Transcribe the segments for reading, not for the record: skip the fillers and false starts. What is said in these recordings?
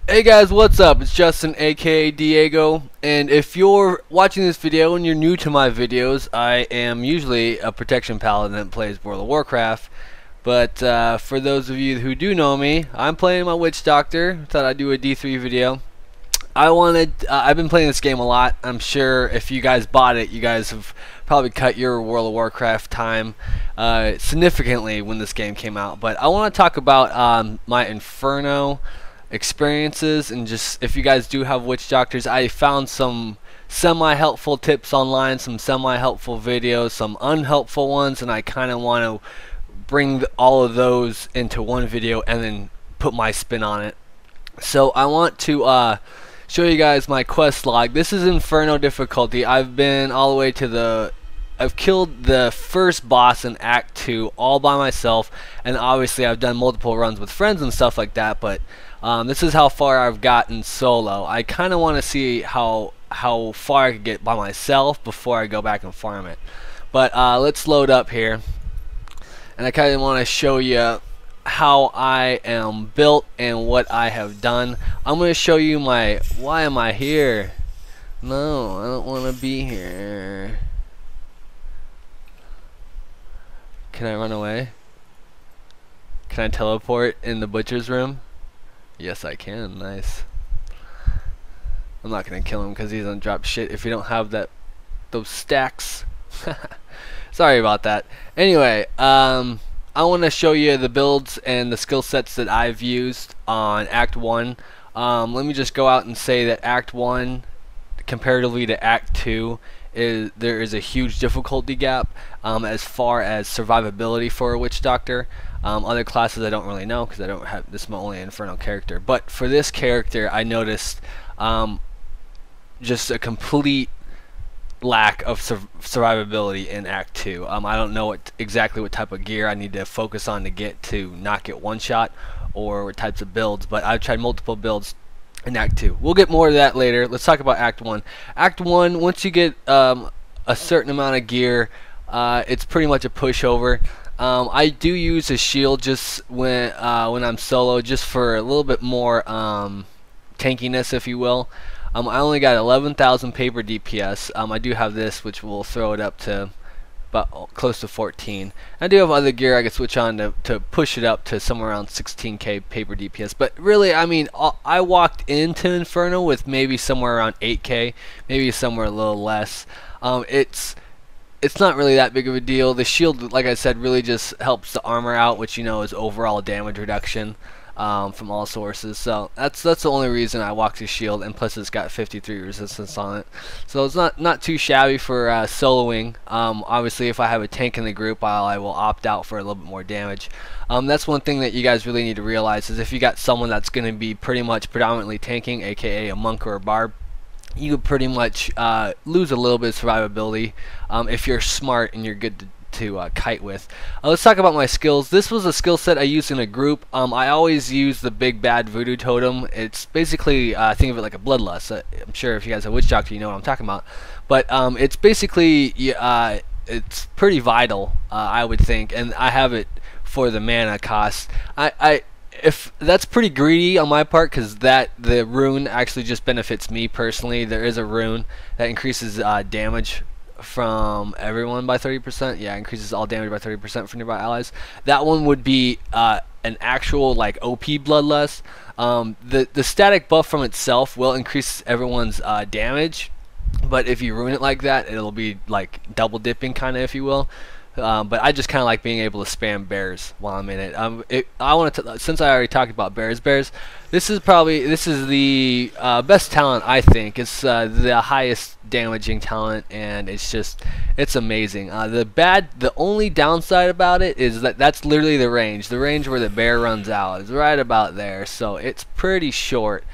Hey guys, what's up? It's Justin, aka Diego, and if you're watching this video and you're new to my videos, I am usually a protection paladin that plays World of Warcraft. But for those of you who do know me, I'm playing my Witch Doctor. Thought I'd do a D3 video. I've been playing this game a lot. I'm sure if you guys bought it, you guys have probably cut your World of Warcraft time significantly when this game came out. But I want to talk about my Inferno experiences, and just if you guys do have Witch Doctors, I found some semi-helpful tips online, some semi-helpful videos, some unhelpful ones, and I kind of want to bring all of those into one video and then put my spin on it. So I want to show you guys my quest log. This is Inferno difficulty. I've been all the way to I've killed the first boss in Act 2 all by myself, and obviously I've done multiple runs with friends and stuff like that, but this is how far I've gotten solo. I kind of want to see how far I could get by myself before I go back and farm it. But let's load up here, and I kind of want to show you how I am built and what I have done. I'm going to show you my... Why am I here? No, I don't want to be here. Can I run away? Can I teleport in the butcher's room? Yes, I can. Nice. I'm not gonna kill him because he doesn't drop shit if you don't have those stacks. Sorry about that. Anyway, I want to show you the builds and the skill sets that I've used on Act 1. Let me just go out and say that Act 1, comparatively to Act 2, there is a huge difficulty gap as far as survivability for a Witch Doctor. Other classes I don't really know because I don't have this. Is my only Inferno character, but for this character I noticed just a complete lack of survivability in Act 2. I don't know exactly what type of gear I need to focus on to not get one shot, or what types of builds, but I've tried multiple builds in Act 2. We'll get more of that later. Let's talk about Act 1. Act 1, once you get a certain amount of gear, it's pretty much a pushover. I do use a shield just when I'm solo, just for a little bit more tankiness, if you will. I only got 11,000 paper DPS. I do have this, which will throw it up to about close to 14. I do have other gear I can switch on to push it up to somewhere around 16k paper DPS. But really, I mean, I walked into Inferno with maybe somewhere around 8k, maybe somewhere a little less. It's not really that big of a deal. The shield, like I said, really just helps the armor out, which you know is overall damage reduction from all sources. So that's the only reason I walked the shield, and plus it's got 53 resistance on it. So it's not too shabby for soloing. Obviously, if I have a tank in the group, I will opt out for a little bit more damage. That's one thing that you guys really need to realize, is if you got someone that's going to be pretty much predominantly tanking, aka a monk or a barb, you could pretty much lose a little bit of survivability if you're smart and you're good to kite with. Let's talk about my skills. This was a skill set I used in a group. I always use the big bad voodoo totem. It's basically, think of it like a bloodlust. I'm sure if you guys have Witch Doctor, you know what I'm talking about. But it's basically, it's pretty vital, I would think, and I have it for the mana cost. If that's pretty greedy on my part, because the rune actually just benefits me personally. There is a rune that increases damage from everyone by 30%. Yeah, increases all damage by 30% for nearby allies. That one would be an actual like OP bloodlust. The static buff from itself will increase everyone's damage, but if you rune it like that, it'll be like double dipping, kind of, if you will. But I just kind of like being able to spam bears while I'm in it. I want to, since I already talked about bears. This is the best talent, I think. It's the highest damaging talent, and it's amazing. The only downside about it is that's literally the range. The range where the bear runs out is right about there, so it's pretty short.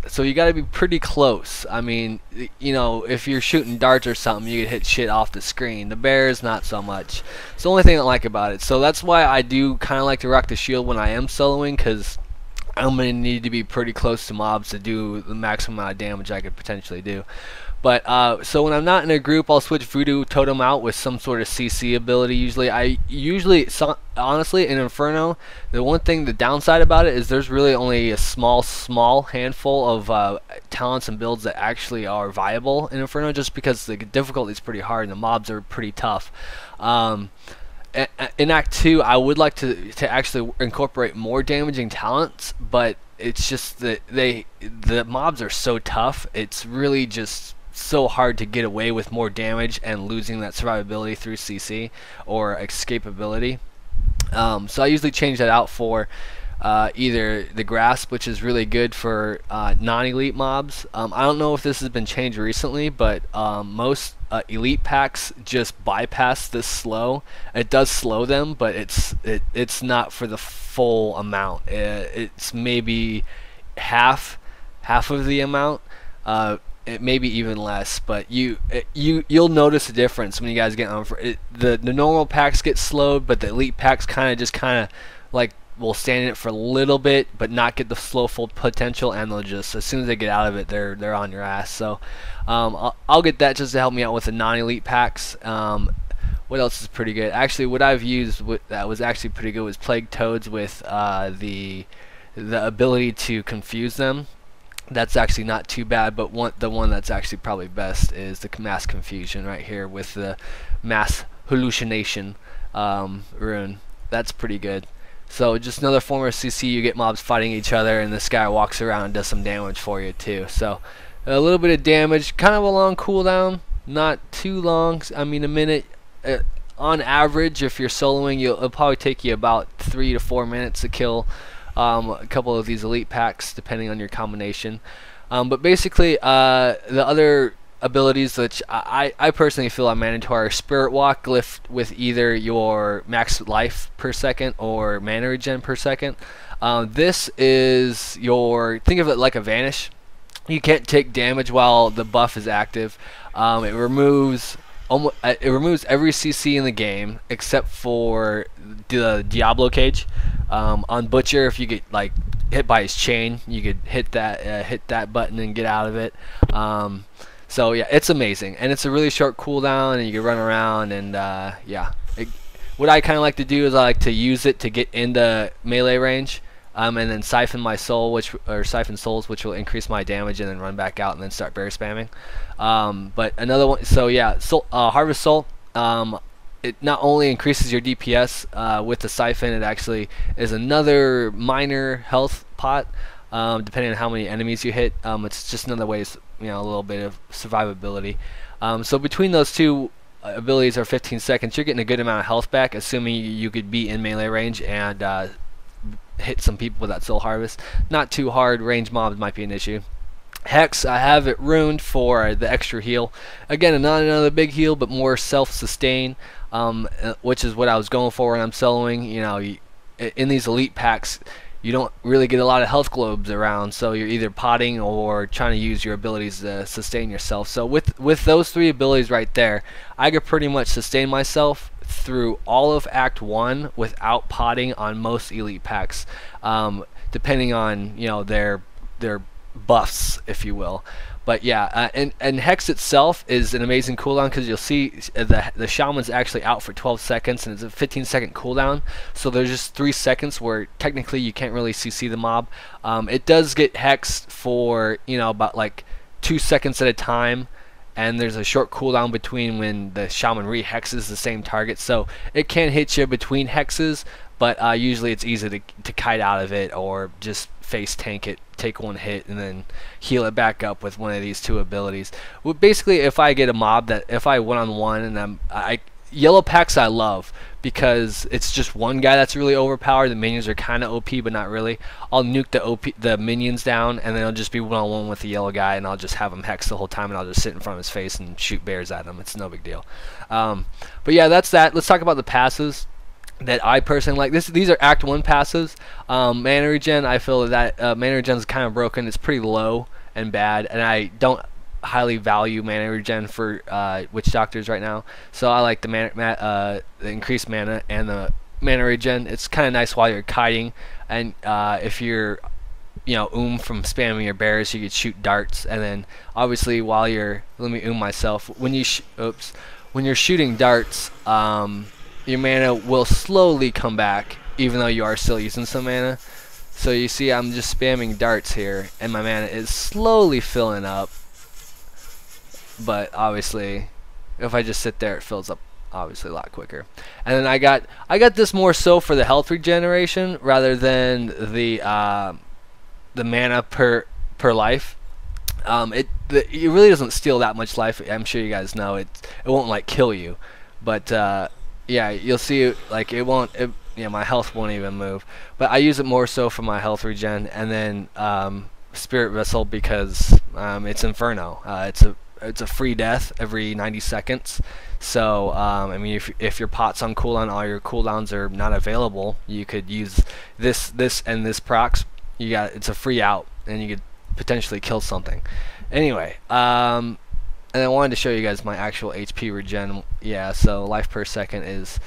So you got to be pretty close. I mean, you know, if you're shooting darts or something, you could hit shit off the screen. The bears, not so much. It's the only thing I like about it. So that's why I do kind of like to rock the shield when I am soloing, because I'm going to need to be pretty close to mobs to do the maximum amount of damage I could potentially do. But so when I'm not in a group, I'll switch Voodoo Totem out with some sort of CC ability. Honestly, in Inferno, the downside about it is there's really only a small handful of talents and builds that actually are viable in Inferno, just because the difficulty is pretty hard and the mobs are pretty tough. In Act 2, I would like to actually incorporate more damaging talents, but it's just that the mobs are so tough. It's really just so hard to get away with more damage and losing that survivability through CC or escapability. So I usually change that out for either the Grasp, which is really good for non-elite mobs. I don't know if this has been changed recently, but most elite packs just bypass this slow. It does slow them, but it's not for the full amount. It's maybe half of the amount. It may be even less, but you'll notice a difference when you guys get on. The normal packs get slowed, but the elite packs kind of like will stand in it for a little bit, but not get the slow full potential, and they'll just, as soon as they get out of it, they're on your ass. So I'll get that just to help me out with the non-elite packs. What else is pretty good? Actually, what I've used that was actually pretty good was Plague Toads with the ability to confuse them. That's actually not too bad, but the one that's actually probably best is the Mass Confusion right here with the Mass Hallucination rune. That's pretty good. So just another form of CC. You get mobs fighting each other, and this guy walks around and does some damage for you too. So a little bit of damage, kind of a long cooldown, not too long. I mean, a minute. On average, if you're soloing, it'll probably take you about 3 to 4 minutes to kill a couple of these elite packs, depending on your combination. But basically, the other abilities which I personally feel are mandatory are Spirit Walk, lift with either your max life per second or mana regen per second. This is think of it like a vanish. You can't take damage while the buff is active. It removes every CC in the game except for the Diablo cage. On Butcher, if you get like hit by his chain, you could hit that button and get out of it. So yeah, it's amazing, and it's a really short cooldown, and you can run around, and yeah. What I kind of like to do is I like to use it to get into melee range, and then siphon siphon souls, which will increase my damage, and then run back out and then start bear spamming. But another one, so yeah, Harvest Soul. It not only increases your DPS with the siphon, it actually is another minor health pot, depending on how many enemies you hit. It's just another way, a little bit of survivability. So between those two abilities are 15 seconds, you're getting a good amount of health back, assuming you could be in melee range and hit some people with that Soul Harvest. Not too hard. Range mobs might be an issue. Hex, I have it ruined for the extra heal. Again, not another big heal, but more self-sustain, which is what I was going for when I'm soloing. In these elite packs, you don't really get a lot of health globes around, so you're either potting or trying to use your abilities to sustain yourself. So with those three abilities right there, I could pretty much sustain myself through all of Act 1 without potting on most elite packs, depending on their buffs, if you will. But yeah, and Hex itself is an amazing cooldown, because you'll see the Shaman's actually out for 12 seconds, and it's a 15-second cooldown. So there's just 3 seconds where technically you can't really CC the mob. It does get hexed for about like 2 seconds at a time, and there's a short cooldown between when the Shaman re-hexes the same target. So it can hit you between hexes, but usually it's easy to kite out of it, or just face tank it, take one hit, and then heal it back up with one of these two abilities. Well, basically, if I get a mob if I one-on-one, and yellow packs I love, because it's just one guy that's really overpowered. The minions are kind of OP, but not really. I'll nuke the minions down, and then I'll just be one-on-one with the yellow guy, and I'll just have him hex the whole time, and I'll just sit in front of his face and shoot bears at him. It's no big deal. But yeah, that's that. Let's talk about the passes that I personally like. These are Act 1 passives. Mana regen, I feel that mana regen is kind of broken. It's pretty low and bad, and I don't highly value mana regen for witch doctors right now. So I like the increased mana and the mana regen. It's kind of nice while you're kiting, and if you're from spamming your bears. You could shoot darts, and then obviously while you're, let me myself, when you when you're shooting darts, your mana will slowly come back, even though you are still using some mana. So you see I'm just spamming darts here, and my mana is slowly filling up. But obviously, if I just sit there, it fills up obviously a lot quicker. And then I got this more so for the health regeneration rather than the mana per life. It really doesn't steal that much life. I'm sure you guys know it won't like kill you, but yeah, you'll see like it won't. My health won't even move. But I use it more so for my health regen, and then Spirit Vessel because it's Inferno. It's a free death every 90 seconds. So I mean, if your pot's on cooldown, all your cooldowns are not available, you could use this and this procs. It's a free out, and you could potentially kill something. Anyway, and I wanted to show you guys my actual HP regen. Yeah, so life per second is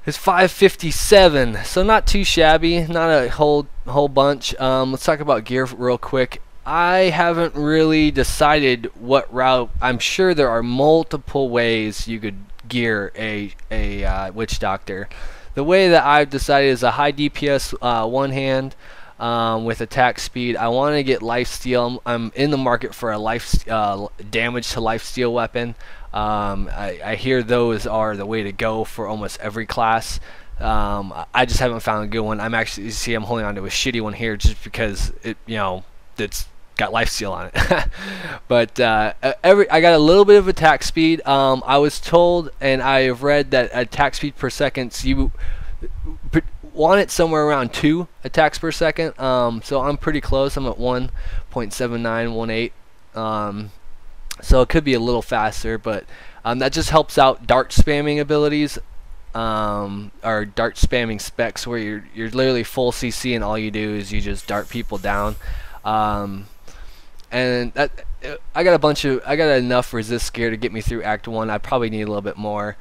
557, so not too shabby, not a whole bunch. Let's talk about gear real quick. I haven't really decided what route. I'm sure there are multiple ways you could gear a Witch Doctor. The way that I've decided is a high DPS one hand with attack speed. I want to get lifesteal. I'm in the market for a damage to lifesteal weapon. I hear those are the way to go for almost every class. I just haven't found a good one. I'm holding on to a shitty one here just because it's got lifesteal on it. But I got a little bit of attack speed. I was told, and I have read that attack speed per second, you want it somewhere around 2 attacks per second. So I'm pretty close. I'm at 1.7918. So it could be a little faster, but that just helps out dart spamming abilities, or dart spamming specs, where you're literally full CC and all you do is you just dart people down. And I got enough resist gear to get me through Act 1. I probably need a little bit more,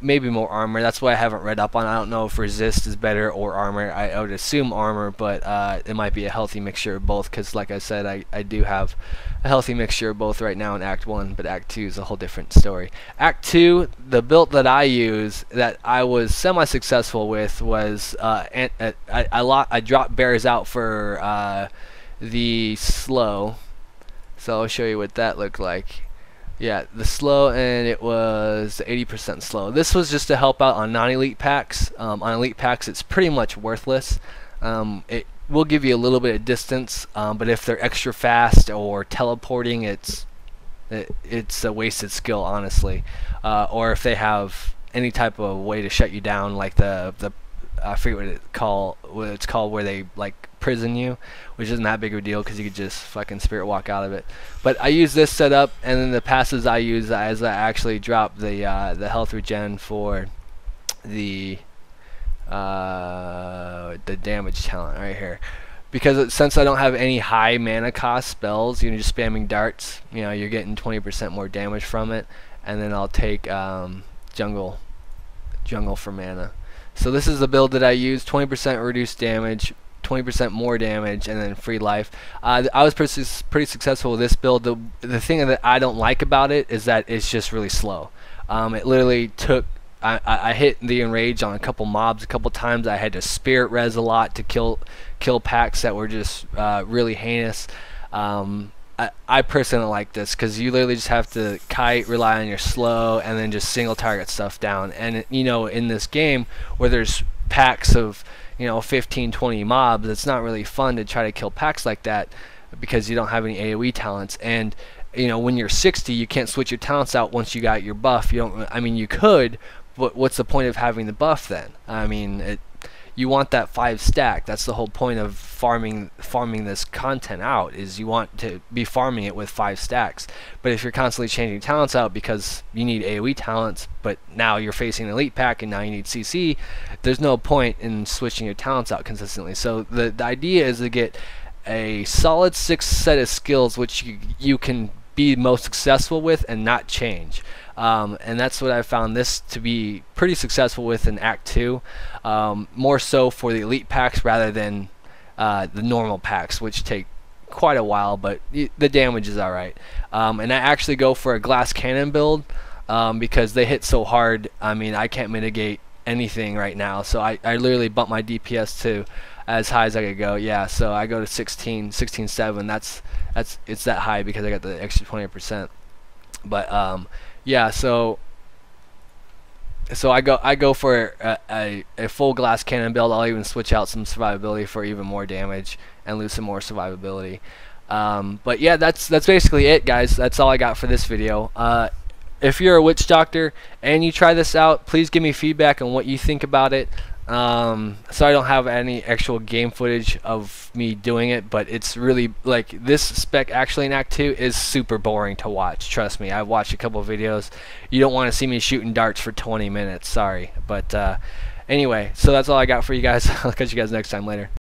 maybe more armor. That's why I haven't read up on it. I don't know if resist is better or armor. I would assume armor, but it might be a healthy mixture of both, because like I said, I do have a healthy mixture of both right now in Act 1, but Act 2 is a whole different story. Act 2, the build that I use that I was semi-successful with was I dropped bears out for the slow. So I'll show you what that looked like. Yeah, the slow, and it was 80% slow. This was just to help out on non-elite packs. On elite packs, it's pretty much worthless. It will give you a little bit of distance, but if they're extra fast or teleporting, it's a wasted skill, honestly. Or if they have any type of way to shut you down, like the I forget what it's called, where they like prison you, which isn't that big of a deal because you could just fucking spirit walk out of it. But I use this setup, and then the passes I use as I actually drop the health regen for the damage talent right here. Because since I don't have any high mana cost spells, you're just spamming darts, you're getting 20% more damage from it. And then I'll take jungle for mana. So this is the build that I use: 20% reduced damage, 20% more damage, and then free life. I was pretty successful with this build. The thing that I don't like about it is that it's just really slow. It literally took. I hit the enrage on a couple mobs a couple times. I had to spirit res a lot to kill packs that were just really heinous. I personally don't like this because you literally just have to kite, rely on your slow, and then just single target stuff down. And in this game where there's packs of 15, 20 mobs, it's not really fun to try to kill packs like that because you don't have any AoE talents. And when you're 60, you can't switch your talents out once you got your buff. You could, but what's the point of having the buff then? You want that 5 stack. That's the whole point of farming this content out, is you want to be farming it with 5 stacks. But if you're constantly changing talents out because you need AoE talents, but now you're facing an elite pack and now you need CC, there's no point in switching your talents out consistently. So the idea is to get a solid 6 set of skills which you can be most successful with and not change. And that's what I found this to be pretty successful with in Act 2. More so for the elite packs rather than the normal packs, which take quite a while, but the damage is alright. And I actually go for a glass cannon build because they hit so hard. I mean, I can't mitigate anything right now, so I literally bump my DPS to as high as I could go. Yeah, so I go to 16.7. It's that high because I got the extra 20%. But yeah, so I go for a full glass cannon build. I'll even switch out some survivability for even more damage and lose some more survivability. But yeah, that's basically it, guys. That's all I got for this video. If you're a witch doctor and you try this out, please give me feedback on what you think about it. So I don't have any actual game footage of me doing it, but it's really, like, this spec actually in Act 2 is super boring to watch. Trust me, I've watched a couple of videos. You don't want to see me shooting darts for 20 minutes, sorry. But anyway, so that's all I got for you guys. I'll catch you guys next time. Later.